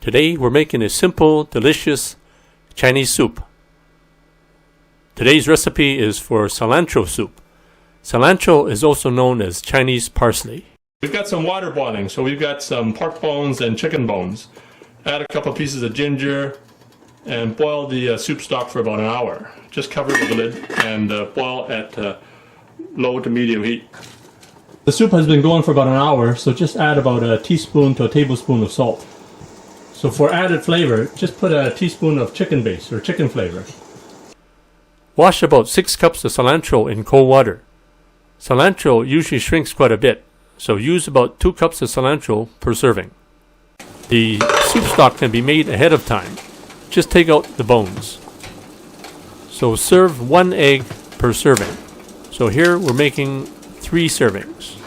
Today we're making a simple, delicious Chinese soup. Today's recipe is for cilantro soup. Cilantro is also known as Chinese parsley. We've got some water boiling, so we've got some pork bones and chicken bones. Add a couple pieces of ginger and boil the soup stock for about an hour. Just cover it with a lid and boil at low to medium heat. The soup has been going for about an hour, so just add about a teaspoon to a tablespoon of salt. So for added flavor, just put a teaspoon of chicken base or chicken flavor. Wash about 6 cups of cilantro in cold water. Cilantro usually shrinks quite a bit, so use about 2 cups of cilantro per serving. The soup stock can be made ahead of time. Just take out the bones. So serve 1 egg per serving. So here we're making 3 servings.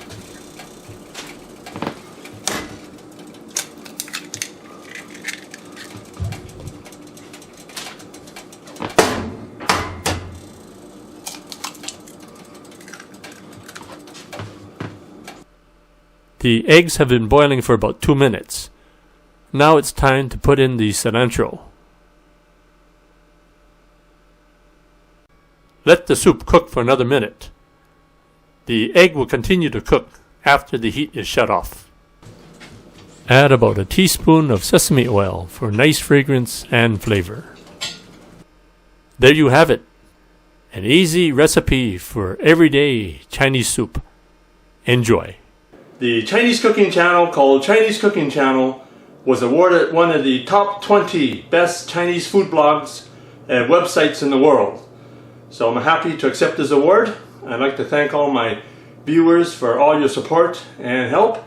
The eggs have been boiling for about 2 minutes. Now it's time to put in the cilantro. Let the soup cook for another minute. The egg will continue to cook after the heat is shut off. Add about a teaspoon of sesame oil for nice fragrance and flavor. There you have it. An easy recipe for everyday Chinese soup. Enjoy. The Chinese cooking channel called Chinese Cooking Channel was awarded one of the top 20 best Chinese food blogs and websites in the world. So I'm happy to accept this award. I'd like to thank all my viewers for all your support and help,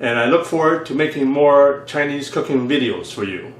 and I look forward to making more Chinese cooking videos for you.